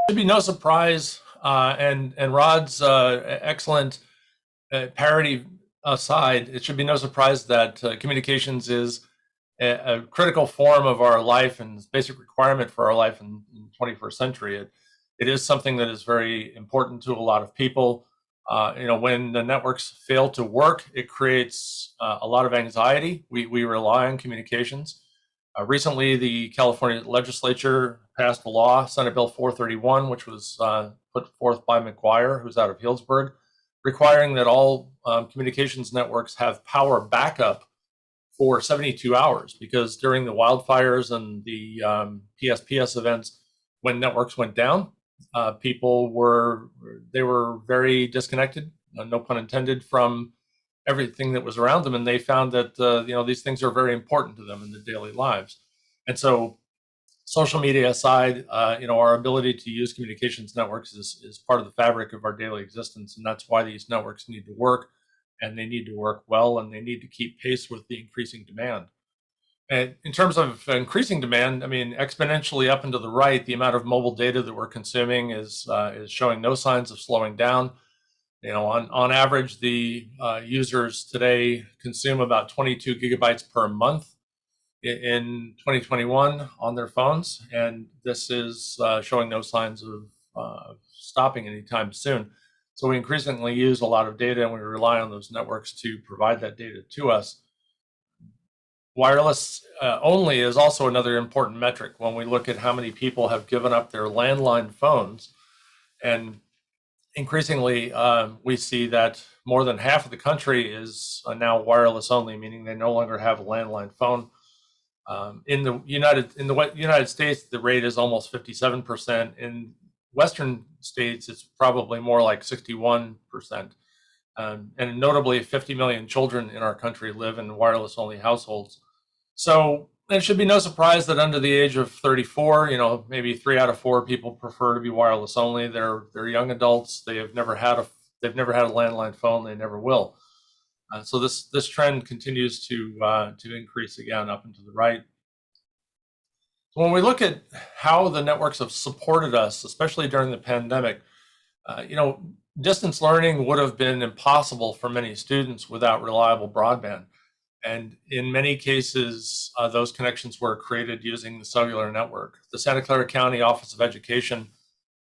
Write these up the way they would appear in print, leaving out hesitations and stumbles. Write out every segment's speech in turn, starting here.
Should be no surprise, and Rod's excellent parody aside, it should be no surprise that communications is a critical form of our life and basic requirement for our life in the 21st century. It is something that is very important to a lot of people. When the networks fail to work, it creates a lot of anxiety. We rely on communications. Recently, the California legislature passed a law, Senate Bill 431, which was put forth by McGuire, who's out of Healdsburg, requiring that all communications networks have power backup for 72 hours, because during the wildfires and the PSPS events, when networks went down, people were very disconnected, no pun intended, from everything that was around them, and they found that these things are very important to them in their daily lives. And so, social media aside, our ability to use communications networks is part of the fabric of our daily existence, and that's why these networks need to work, and they need to work well, and they need to keep pace with the increasing demand. And in terms of increasing demand, I mean, exponentially up and to the right, the amount of mobile data that we're consuming is showing no signs of slowing down. On average, the users today consume about 22 gigabytes per month in 2021 on their phones, and this is showing no signs of stopping anytime soon. So we increasingly use a lot of data, and we rely on those networks to provide that data to us. Wireless only is also another important metric when we look at how many people have given up their landline phones. And increasingly, we see that more than half of the country is now wireless only, meaning they no longer have a landline phone. In the United States, the rate is almost 57%. In Western states, it's probably more like 61%. And notably, 50 million children in our country live in wireless-only households. So it should be no surprise that under the age of 34, maybe 3 out of 4 people prefer to be wireless only. They're young adults. They've never had a landline phone. They never will. So this trend continues to increase again up and to the right. When we look at how the networks have supported us, especially during the pandemic, distance learning would have been impossible for many students without reliable broadband. And in many cases, those connections were created using the cellular network. The Santa Clara County Office of Education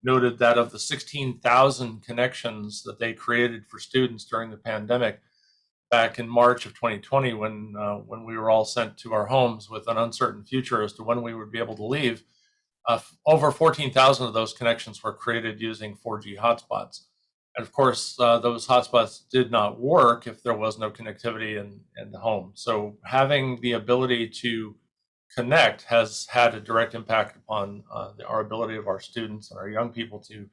noted that of the 16,000 connections that they created for students during the pandemic back in March of 2020, when we were all sent to our homes with an uncertain future as to when we would be able to leave, over 14,000 of those connections were created using 4G hotspots. And of course, those hotspots did not work if there was no connectivity in the home. So having the ability to connect has had a direct impact upon our ability of our students and our young people to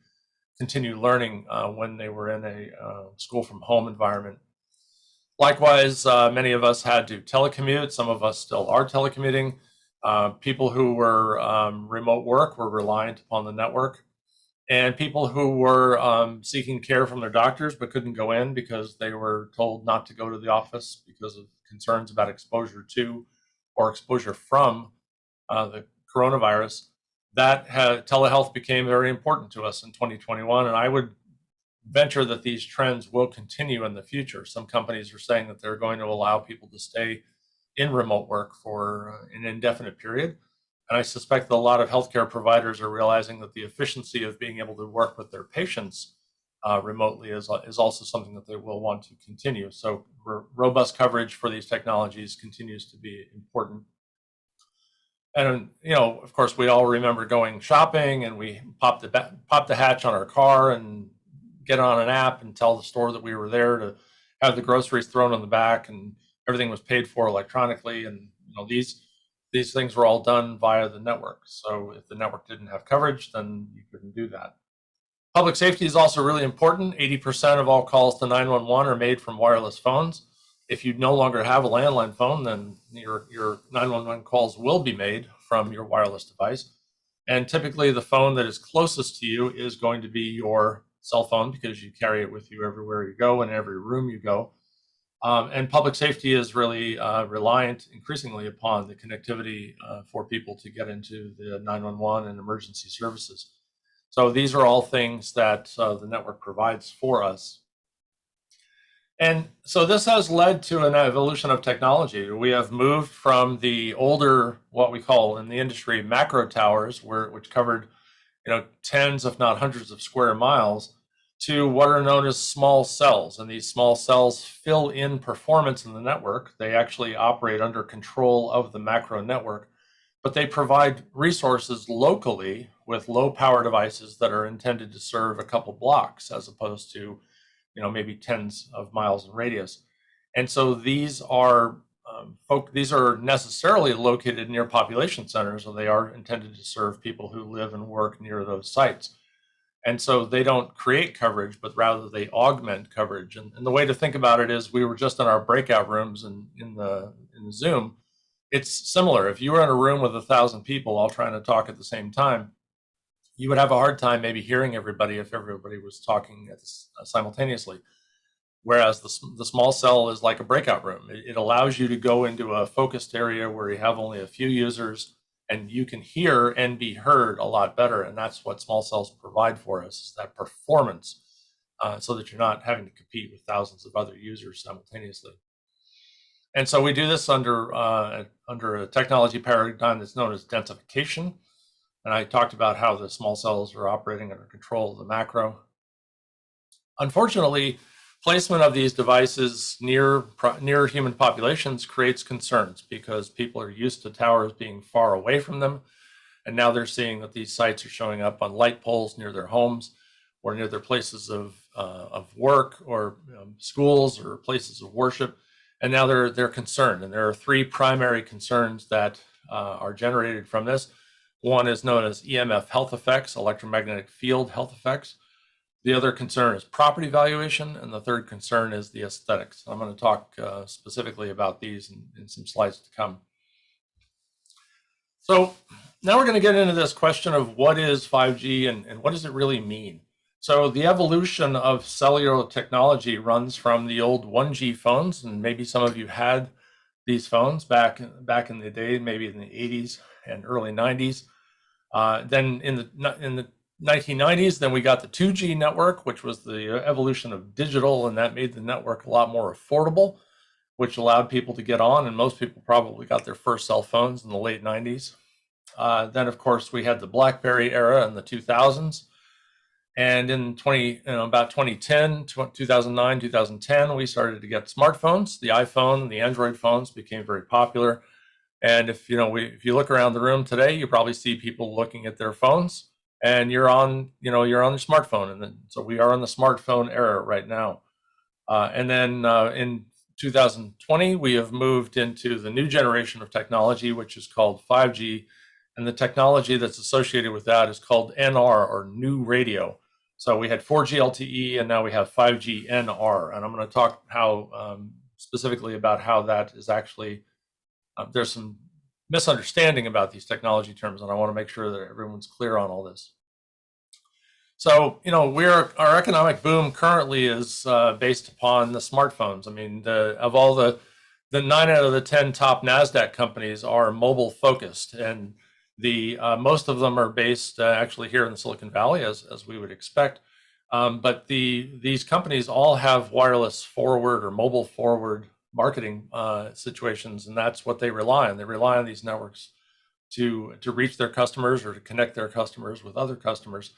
continue learning when they were in a school from home environment. Likewise, many of us had to telecommute. Some of us still are telecommuting. People who were remote work were reliant upon the network. And people who were seeking care from their doctors but couldn't go in because they were told not to go to the office because of concerns about exposure to or exposure from the coronavirus, telehealth became very important to us in 2021. And I would venture that these trends will continue in the future. Some companies are saying that they're going to allow people to stay in remote work for an indefinite period. And I suspect that a lot of healthcare providers are realizing that the efficiency of being able to work with their patients remotely is also something that they will want to continue. So robust coverage for these technologies continues to be important. And of course, we all remember going shopping, and we pop the hatch on our car and get on an app and tell the store that we were there to have the groceries thrown on the back, and everything was paid for electronically. And these things were all done via the network. So if the network didn't have coverage, then you couldn't do that. Public safety is also really important. 80% of all calls to 911 are made from wireless phones. If you no longer have a landline phone, then your 911 calls will be made from your wireless device. And typically the phone that is closest to you is going to be your cell phone, because you carry it with you everywhere you go, in every room you go. And public safety is really reliant increasingly upon the connectivity for people to get into the 911 and emergency services. So these are all things that the network provides for us. And so this has led to an evolution of technology. We have moved from the older, what we call in the industry, macro towers, which covered, tens, if not hundreds of square miles, to what are known as small cells. And these small cells fill in performance in the network. They actually operate under control of the macro network, but they provide resources locally with low power devices that are intended to serve a couple blocks as opposed to, maybe tens of miles in radius. And so these are these are necessarily located near population centers, or they are intended to serve people who live and work near those sites. And so they don't create coverage, but rather they augment coverage. And the way to think about it is, we were just in our breakout rooms in the Zoom. It's similar. If you were in a room with 1,000 people all trying to talk at the same time, you would have a hard time maybe hearing everybody if everybody was talking simultaneously. Whereas the small cell is like a breakout room. It allows you to go into a focused area where you have only a few users, and you can hear and be heard a lot better. And that's what small cells provide for us, is that performance, so that you're not having to compete with thousands of other users simultaneously. And so we do this under a technology paradigm that's known as densification. And I talked about how the small cells are operating under control of the macro. Unfortunately, placement of these devices near human populations creates concerns, because people are used to towers being far away from them. And now they're seeing that these sites are showing up on light poles near their homes, or near their places of work, or schools, or places of worship. And now they're concerned. And there are three primary concerns that are generated from this. One is known as EMF health effects, electromagnetic field health effects. The other concern is property valuation, and the third concern is the aesthetics. I'm going to talk specifically about these in some slides to come. So now we're going to get into this question of what is 5G and what does it really mean? So the evolution of cellular technology runs from the old 1G phones, and maybe some of you had these phones back in the day, maybe in the 80s and early 90s. Then in the 1990s, then we got the 2G network, which was the evolution of digital, and that made the network a lot more affordable, which allowed people to get on, and most people probably got their first cell phones in the late 90s. Then, of course, we had the BlackBerry era in the 2000s. And in about 2010, 2009, 2010, we started to get smartphones. The iPhone and the Android phones became very popular. And if you look around the room today, you probably see people looking at their phones, and you're on your smartphone. And then, so we are in the smartphone era right now. And then in 2020, we have moved into the new generation of technology, which is called 5G. And the technology that's associated with that is called NR, or new radio. So we had 4G LTE, and now we have 5G NR. And I'm going to talk specifically about how that is actually, there's some misunderstanding about these technology terms, and I want to make sure that everyone's clear on all this. So, our economic boom currently is based upon the smartphones. I mean, of all the 9 out of the 10 top NASDAQ companies are mobile focused, and the most of them are based actually here in the Silicon Valley, as we would expect. But these companies all have wireless forward or mobile forward marketing situations, and that's what they rely on. They rely on these networks to reach their customers, or to connect their customers with other customers.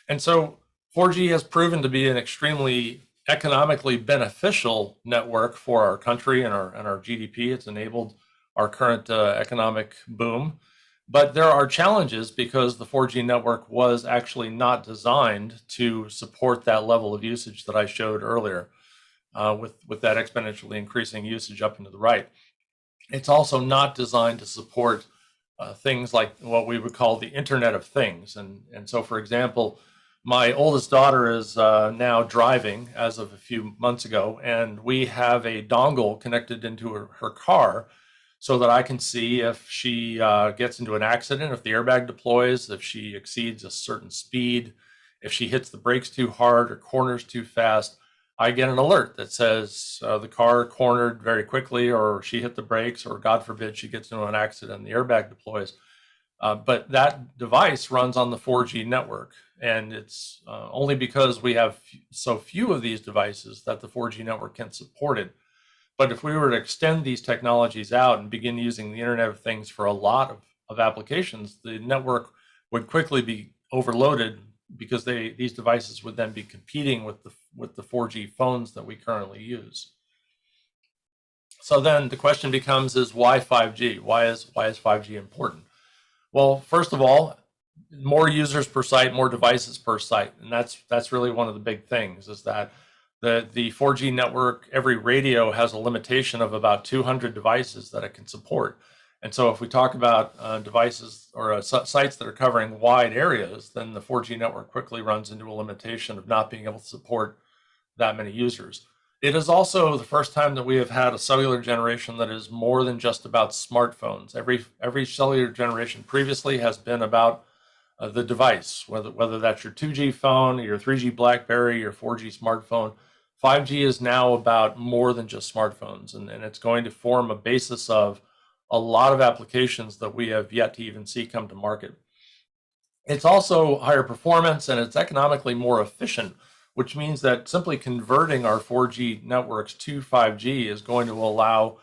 And so 4G has proven to be an extremely economically beneficial network for our country and our GDP. It's enabled our current economic boom. But there are challenges, because the 4G network was actually not designed to support that level of usage that I showed earlier, with that exponentially increasing usage up and to the right. It's also not designed to support things like what we would call the Internet of Things. And so, for example, my oldest daughter is now driving as of a few months ago, and we have a dongle connected into her car, so that I can see if she gets into an accident, if the airbag deploys, if she exceeds a certain speed, if she hits the brakes too hard or corners too fast. I get an alert that says the car cornered very quickly, or she hit the brakes, or God forbid she gets into an accident and the airbag deploys. But that device runs on the 4G network. And it's only because we have so few of these devices that the 4G network can support it. But if we were to extend these technologies out and begin using the Internet of Things for a lot of applications, the network would quickly be overloaded because these devices would then be competing with the 4G phones that we currently use. So then the question becomes, is why 5G? Why is 5G important? Well, first of all, more users per site, more devices per site, and that's really one of the big things, is that the 4G network, every radio has a limitation of about 200 devices that it can support. And so if we talk about devices or sites that are covering wide areas, then the 4G network quickly runs into a limitation of not being able to support that many users. It is also the first time that we have had a cellular generation that is more than just about smartphones. Every cellular generation previously has been about the device, whether that's your 2G phone, your 3G BlackBerry, your 4G smartphone. 5G is now about more than just smartphones, and it's going to form a basis of a lot of applications that we have yet to even see come to market. It's also higher performance, and it's economically more efficient, which means that simply converting our 4G networks to 5G is going to allow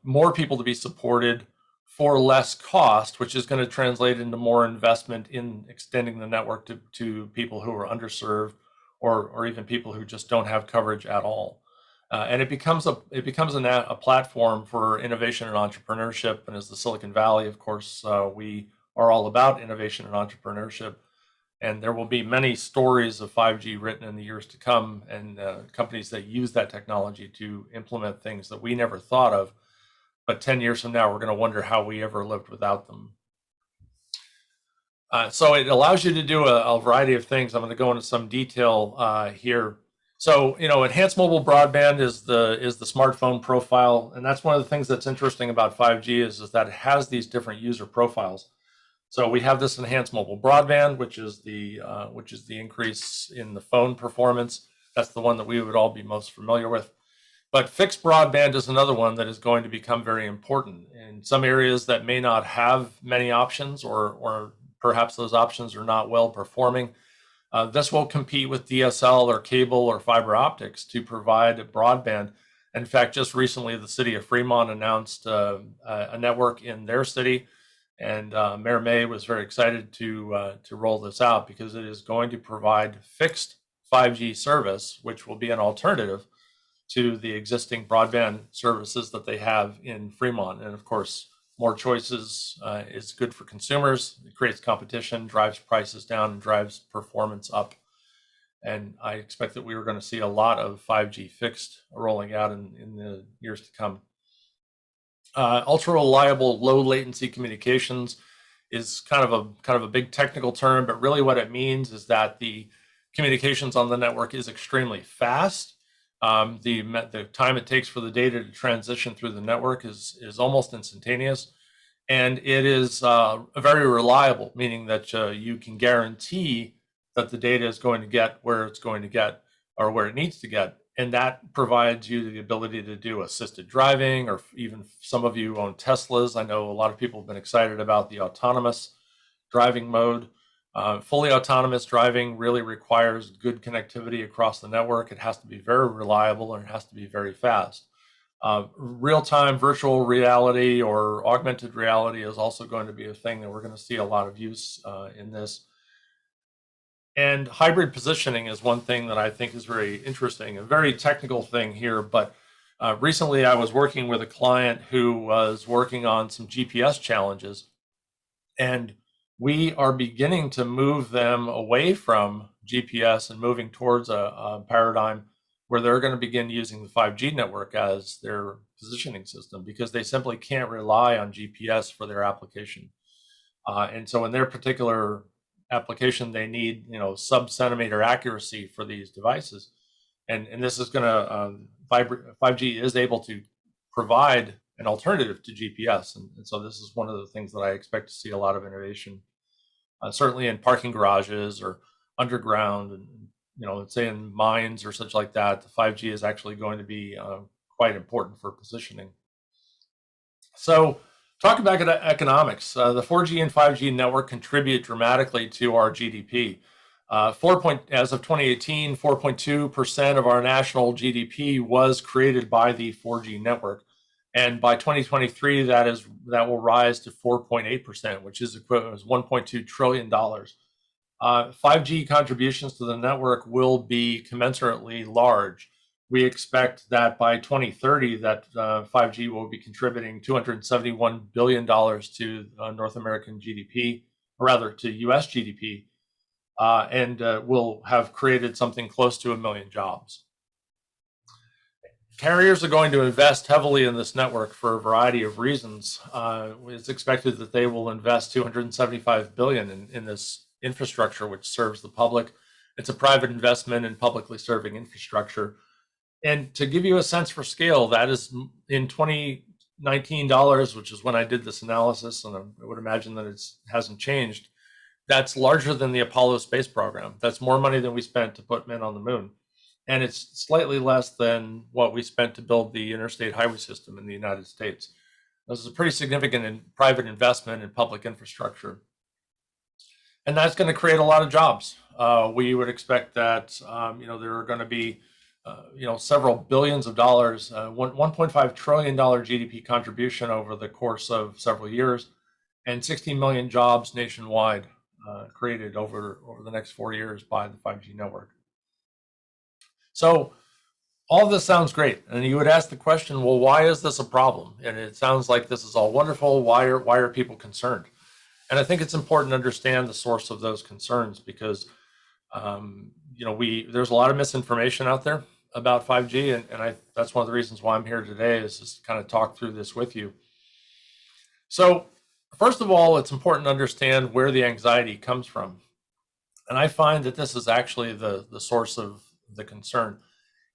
more people to be supported for less cost, which is going to translate into more investment in extending the network to people who are underserved, or even people who just don't have coverage at all. And it becomes a platform for innovation and entrepreneurship. And as the Silicon Valley, of course, we are all about innovation and entrepreneurship. And there will be many stories of 5G written in the years to come, and companies that use that technology to implement things that we never thought of. But 10 years from now, we're going to wonder how we ever lived without them. So it allows you to do a variety of things. I'm going to go into some detail here. So, enhanced mobile broadband is the smartphone profile, and that's one of the things that's interesting about 5G is that it has these different user profiles. So we have this enhanced mobile broadband, which is the increase in the phone performance. That's the one that we would all be most familiar with. But fixed broadband is another one that is going to become very important in some areas that may not have many options, or perhaps those options are not well performing. This will compete with DSL or cable or fiber optics to provide broadband. In fact, just recently, the city of Fremont announced a network in their city, and Mayor May was very excited to roll this out because it is going to provide fixed 5G service, which will be an alternative to the existing broadband services that they have in Fremont. And of course, more choices is good for consumers. It creates competition, drives prices down, and drives performance up. And I expect that we are going to see a lot of 5G fixed rolling out in the years to come. Ultra reliable, low latency communications is kind of a big technical term, but really what it means is that the communications on the network is extremely fast. The time it takes for the data to transition through the network is almost instantaneous, and it is very reliable, meaning that you can guarantee that the data is going to get where it's going to get, or where it needs to get, and that provides you the ability to do assisted driving, or even some of you own Teslas. I know a lot of people have been excited about the autonomous driving mode. Fully autonomous driving really requires good connectivity across the network. It has to be very reliable, and it has to be very fast. Real-time virtual reality or augmented reality is also going to be a thing that we're going to see a lot of use in this. And hybrid positioning is one thing that I think is very interesting, a very technical thing here. But recently I was working with a client who was working on some GPS challenges, and we are beginning to move them away from GPS and moving towards a paradigm where they're going to begin using the 5G network as their positioning system, because they simply can't rely on GPS for their application. And so in their particular application, they need sub-centimeter accuracy for these devices. And this is going to, 5G is able to provide an alternative to GPS. And so this is one of the things that I expect to see a lot of innovation, certainly in parking garages or underground, and let's say in mines or such like that. The 5G is actually going to be quite important for positioning. So talking about economics, the 4G and 5G network contribute dramatically to our GDP. As of 2018, 4.2% of our national GDP was created by the 4G network. And by 2023, that will rise to 4.8%, which is equivalent to $1.2 trillion. 5G contributions to the network will be commensurately large. We expect that by 2030, that 5G will be contributing $271 billion to North American GDP, or rather to US GDP, and will have created something close to 1 million jobs. Carriers are going to invest heavily in this network for a variety of reasons. It's expected that they will invest $275 billion in this infrastructure, which serves the public. It's a private investment in publicly serving infrastructure. And to give you a sense for scale, that is in 2019 dollars, which is when I did this analysis, and I would imagine that it hasn't changed. That's larger than the Apollo space program. That's more money than we spent to put men on the moon. And it's slightly less than what we spent to build the interstate highway system in the United States. This is a pretty significant private investment in public infrastructure. And that's going to create a lot of jobs. We would expect that there are going to be several billions of dollars, $1.5 trillion GDP contribution over the course of several years, and 16 million jobs nationwide created over the next 4 years by the 5G network. So all of this sounds great. And you would ask the question, well, why is this a problem? And it sounds like this is all wonderful. Why are people concerned? And I think it's important to understand the source of those concerns because there's a lot of misinformation out there about 5G, and that's one of the reasons why I'm here today is just kind of talk through this with you. So first of all, it's important to understand where the anxiety comes from. And I find that this is actually the source of the concern,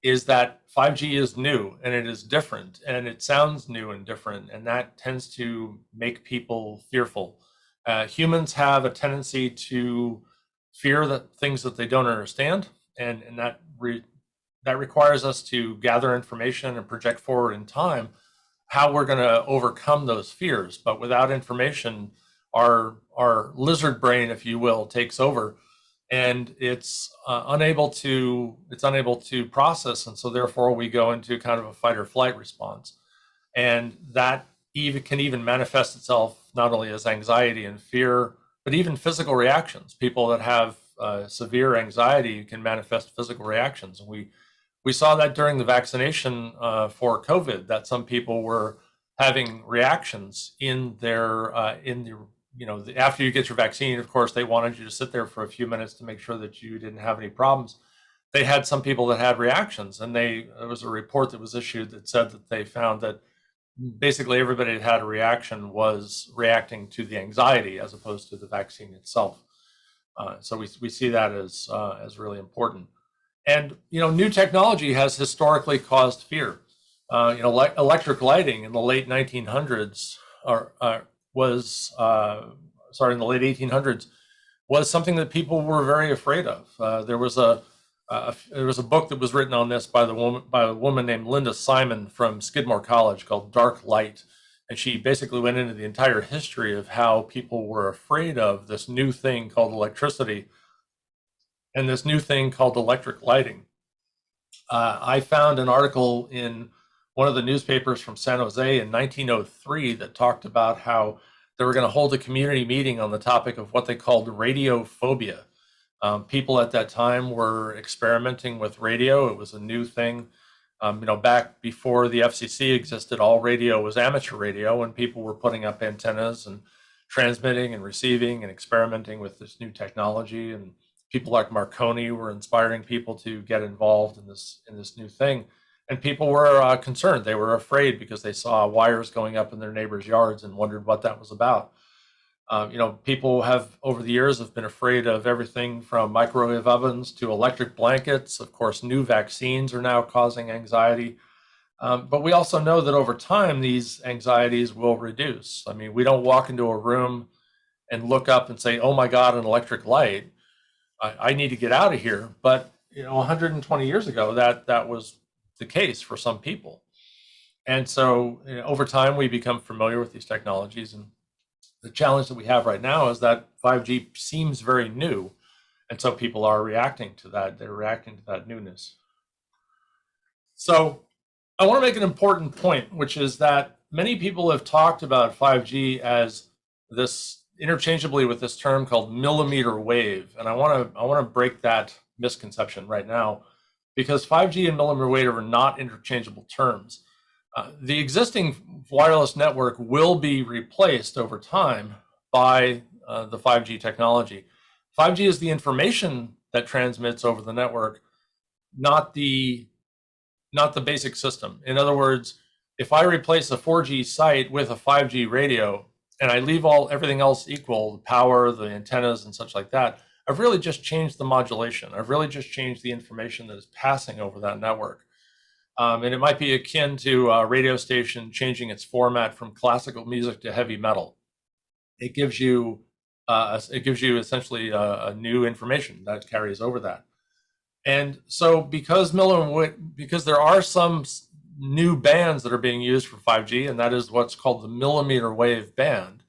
is that 5G is new and it is different and it sounds new and different, and that tends to make people fearful. Humans have a tendency to fear that things that they don't understand, and that requires us to gather information and project forward in time how we're going to overcome those fears. But without information, our lizard brain, if you will, takes over, and it's unable to process, and so therefore we go into kind of a fight or flight response, and that can even manifest itself not only as anxiety and fear, but even physical reactions. People that have severe anxiety can manifest physical reactions, and we saw that during the vaccination for COVID, that some people were having reactions in their after you get your vaccine. Of course, they wanted you to sit there for a few minutes to make sure that you didn't have any problems. They had some people that had reactions, and there was a report that was issued that said that they found that basically everybody that had a reaction was reacting to the anxiety as opposed to the vaccine itself. So we see that as really important. And new technology has historically caused fear. Electric lighting in the late 1900s in the late 1800s was something that people were very afraid of. There was a book that was written on this by a woman named Linda Simon from Skidmore College called Dark Light, and she basically went into the entire history of how people were afraid of this new thing called electricity and this new thing called electric lighting. I found an article in one of the newspapers from San Jose in 1903 that talked about how they were going to hold a community meeting on the topic of what they called radiophobia. People at that time were experimenting with radio. It was a new thing. Back before the FCC existed, all radio was amateur radio, and people were putting up antennas and transmitting and receiving and experimenting with this new technology. And people like Marconi were inspiring people to get involved in this new thing. And people were concerned. They were afraid because they saw wires going up in their neighbors' yards and wondered what that was about. People have over the years have been afraid of everything from microwave ovens to electric blankets. Of course, new vaccines are now causing anxiety. But we also know that over time, these anxieties will reduce. I mean, we don't walk into a room and look up and say, oh my God, an electric light. I need to get out of here. But 120 years ago, that was the case for some people. And so over time, we become familiar with these technologies. And the challenge that we have right now is that 5G seems very new. And so people are reacting to that. They're reacting to that newness. So I want to make an important point, which is that many people have talked about 5G as this interchangeably with this term called millimeter wave. And I want to break that misconception right now, because 5G and millimeter wave are not interchangeable terms. The existing wireless network will be replaced over time by the 5G technology. 5G is the information that transmits over the network, not the basic system. In other words, if I replace a 4G site with a 5G radio and I leave everything else equal, the power, the antennas and such like that, I've really just changed the modulation. I've really just changed the information that is passing over that network. And it might be akin to a radio station changing its format from classical music to heavy metal. It gives you essentially a new information that carries over that. And so because there are some new bands that are being used for 5G, and that is what's called the millimeter wave band.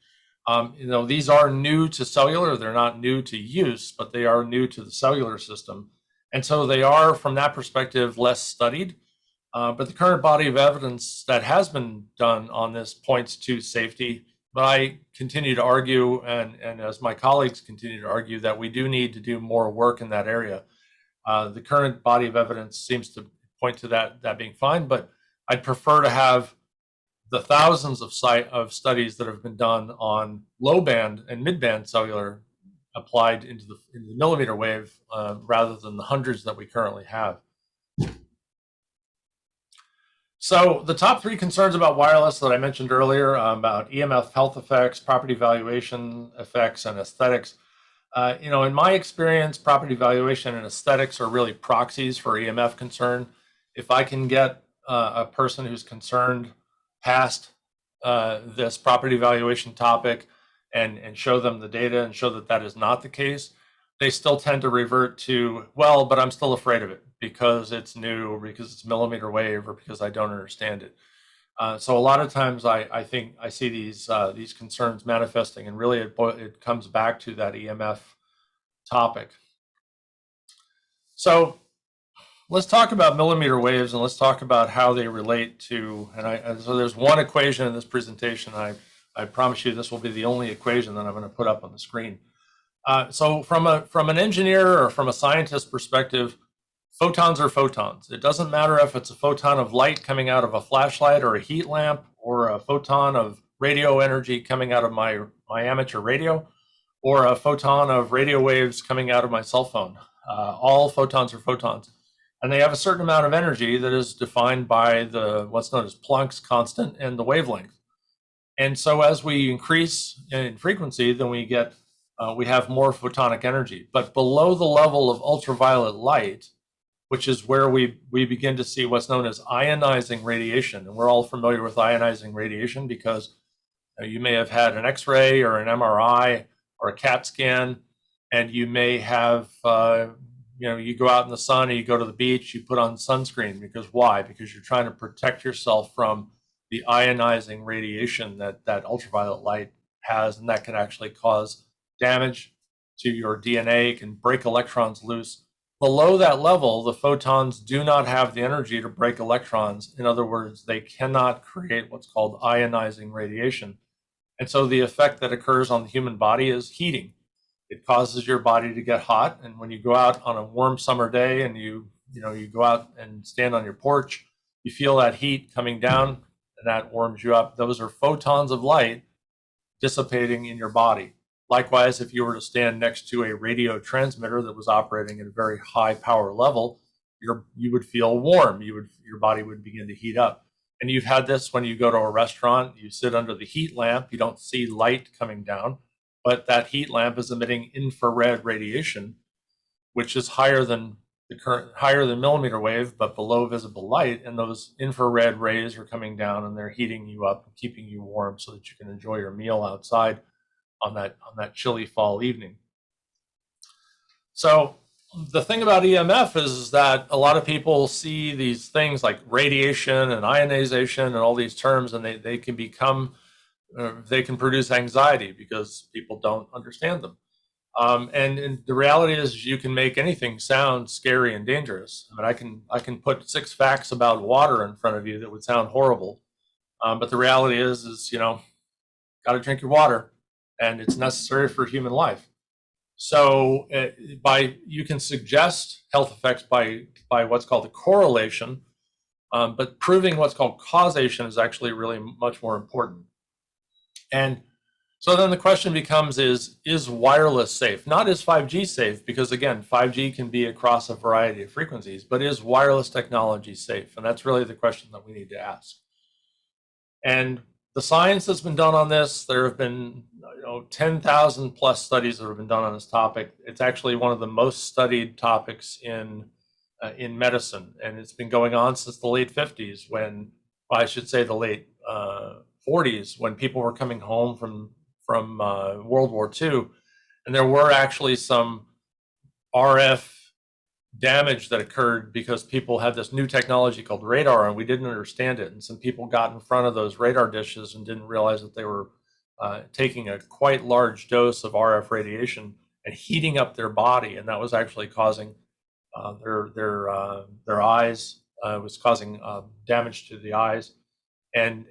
These are new to cellular. They're not new to use, but they are new to the cellular system. And so they are, from that perspective, less studied. But the current body of evidence that has been done on this points to safety. But I continue to argue, and as my colleagues continue to argue, that we do need to do more work in that area. The current body of evidence seems to point to that being fine, but I'd prefer to have the thousands of studies that have been done on low band and mid band cellular applied into the millimeter wave rather than the hundreds that we currently have. So the top three concerns about wireless that I mentioned earlier about EMF health effects, property valuation effects, and aesthetics. In my experience, property valuation and aesthetics are really proxies for EMF concern. If I can get a person who's concerned past this property valuation topic and show them the data and show that that is not the case, they still tend to revert to, well, but I'm still afraid of it because it's new, or because it's millimeter wave, or because I don't understand it. So a lot of times I think I see these concerns manifesting, and really it comes back to that EMF topic. So let's talk about millimeter waves, and let's talk about how they relate to, so there's one equation in this presentation. I promise you this will be the only equation that I'm going to put up on the screen. So from an engineer or from a scientist perspective, photons are photons. It doesn't matter if it's a photon of light coming out of a flashlight or a heat lamp, or a photon of radio energy coming out of my amateur radio, or a photon of radio waves coming out of my cell phone. All photons are photons. And they have a certain amount of energy that is defined by what's known as Planck's constant and the wavelength. And so as we increase in frequency, then we have more photonic energy. But below the level of ultraviolet light, which is where we begin to see what's known as ionizing radiation. And we're all familiar with ionizing radiation because you may have had an X-ray or an MRI or a CAT scan, and you may have, you go out in the sun, or you go to the beach, you put on sunscreen. Because why? Because you're trying to protect yourself from the ionizing radiation that ultraviolet light has, and that can actually cause damage to your DNA, can break electrons loose. Below that level, the photons do not have the energy to break electrons. In other words, they cannot create what's called ionizing radiation. And so the effect that occurs on the human body is heating. It causes your body to get hot. And when you go out on a warm summer day and you go out and stand on your porch, you feel that heat coming down, and that warms you up. Those are photons of light dissipating in your body. Likewise, if you were to stand next to a radio transmitter that was operating at a very high power level, you would feel warm. Your body would begin to heat up. And you've had this when you go to a restaurant, you sit under the heat lamp, you don't see light coming down, but that heat lamp is emitting infrared radiation, which is higher than millimeter wave, but below visible light. And those infrared rays are coming down and they're heating you up and keeping you warm so that you can enjoy your meal outside on that chilly fall evening. So the thing about EMF is that a lot of people see these things like radiation and ionization and all these terms, and they can produce anxiety because people don't understand them. And the reality is, you can make anything sound scary and dangerous. I mean, I can put 6 facts about water in front of you that would sound horrible, but the reality is got to drink your water, and it's necessary for human life. So, by you can suggest health effects by what's called a correlation, but proving what's called causation is actually really much more important. And so then the question becomes, is wireless safe? Not is 5G safe, because again, 5G can be across a variety of frequencies, but is wireless technology safe? And that's really the question that we need to ask. And the science that's been done on this, there have been 10,000 plus studies that have been done on this topic. It's actually one of the most studied topics in medicine, and it's been going on since the late 50s, when, well, I should say the late 40s, when people were coming home from World War II, and there were actually some RF damage that occurred because people had this new technology called radar, and we didn't understand it. And some people got in front of those radar dishes and didn't realize that they were taking a quite large dose of RF radiation and heating up their body, and that was actually causing their eyes. Was causing damage to the eyes and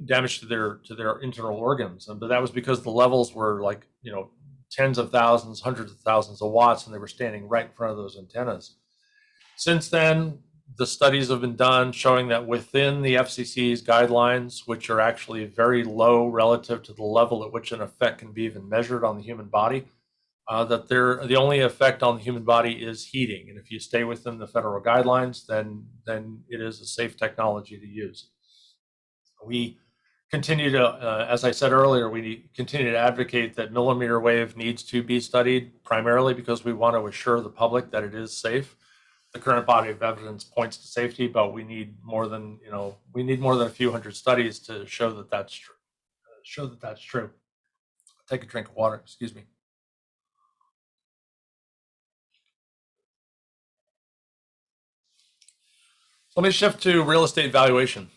damage to their internal organs. But that was because the levels were like tens of thousands, hundreds of thousands of watts, and they were standing right in front of those antennas. Since then, the studies have been done showing that within the FCC's guidelines, which are actually very low relative to the level at which an effect can be even measured on the human body, that the only effect on the human body is heating. And if you stay within the federal guidelines, then it is a safe technology to use. We continue to, as I said earlier, we continue to advocate that millimeter wave needs to be studied, primarily because we want to assure the public that it is safe. The current body of evidence points to safety, but we need more than a few hundred studies to show that that's true. Take a drink of water. Excuse me. Let me shift to real estate valuation.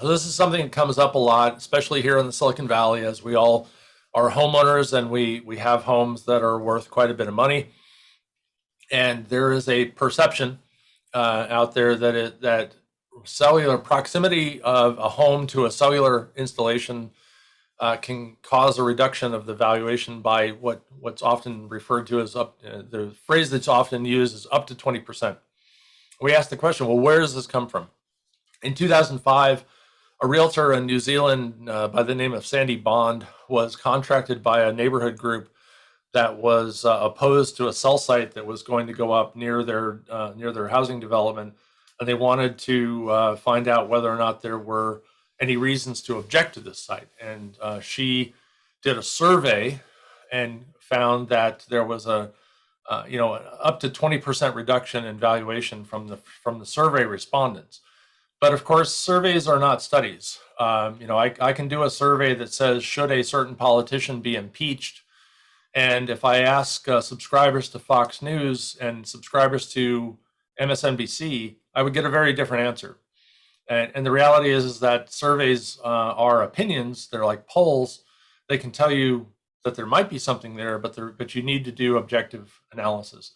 So this is something that comes up a lot, especially here in the Silicon Valley, as we all are homeowners and we have homes that are worth quite a bit of money. And there is a perception out there that cellular proximity of a home to a cellular installation can cause a reduction of the valuation by what's often referred to as the phrase that's often used is up to 20%. We asked the question, well, where does this come from? In 2005, a realtor in New Zealand by the name of Sandy Bond was contracted by a neighborhood group that was opposed to a cell site that was going to go up near their housing development, and they wanted to find out whether or not there were any reasons to object to this site. And she did a survey and found that there was up to 20% reduction in valuation from the survey respondents. But of course, surveys are not studies. I can do a survey that says, should a certain politician be impeached? And if I ask subscribers to Fox News and subscribers to MSNBC, I would get a very different answer. And the reality is that surveys are opinions. They're like polls. They can tell you that there might be something there, but you need to do objective analysis.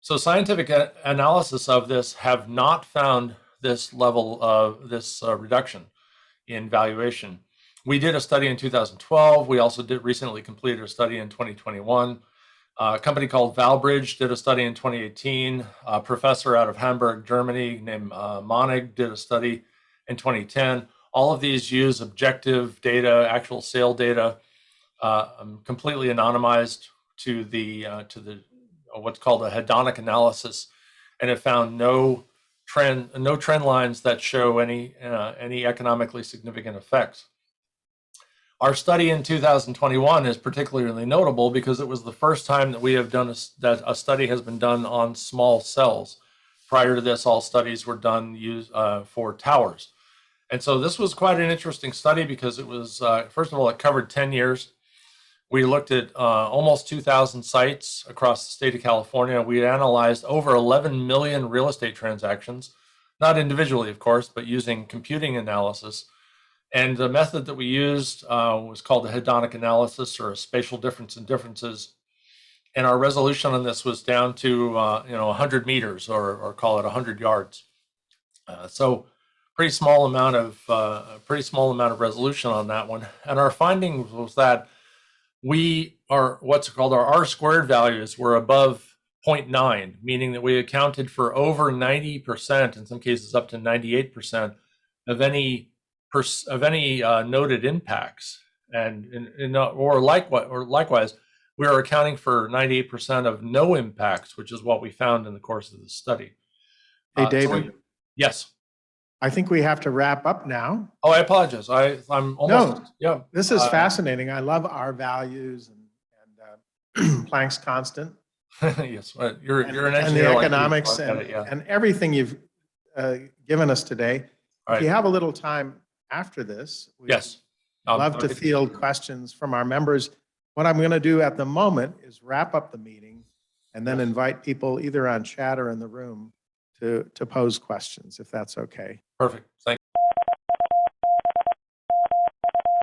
So scientific analysis of this have not found this level of this reduction in valuation. We did a study in 2012. We also recently completed a study in 2021. A company called Valbridge did a study in 2018. A professor out of Hamburg, Germany, named Monig did a study in 2010. All of these use objective data, actual sale data, completely anonymized to the what's called a hedonic analysis, and it found no trend lines that show any economically significant effects. Our study in 2021 is particularly notable because it was the first time that we have done that a study has been done on small cells. Prior to this, all studies were done for towers. And so this was quite an interesting study because it was, first of all, it covered 10 years. We looked at almost 2,000 sites across the state of California. We analyzed over 11 million real estate transactions, not individually, of course, but using computing analysis. And the method that we used was called a hedonic analysis, or a spatial difference in differences. and our resolution on this was down to 100 meters, or call it 100 yards. So pretty small amount of resolution on that one. And our findings was that we are what's called our R squared values were above 0.9, meaning that we accounted for over 90%, in some cases up to 98% of any noted impacts. And likewise, we are accounting for 98% of no impacts, which is what we found in the course of the study. Hey, David. Yes. I think we have to wrap up now. Oh, I apologize. I'm almost. No, yeah. This is fascinating. I love our values and Planck's constant. Yes, you're an engineer. And the economics like you, and everything you've given us today. Right. If you have a little time after this, we'd love to field questions from our members. What I'm going to do at the moment is wrap up the meeting and then invite people either on chat or in the room to pose questions, if that's okay. Perfect. Thank you.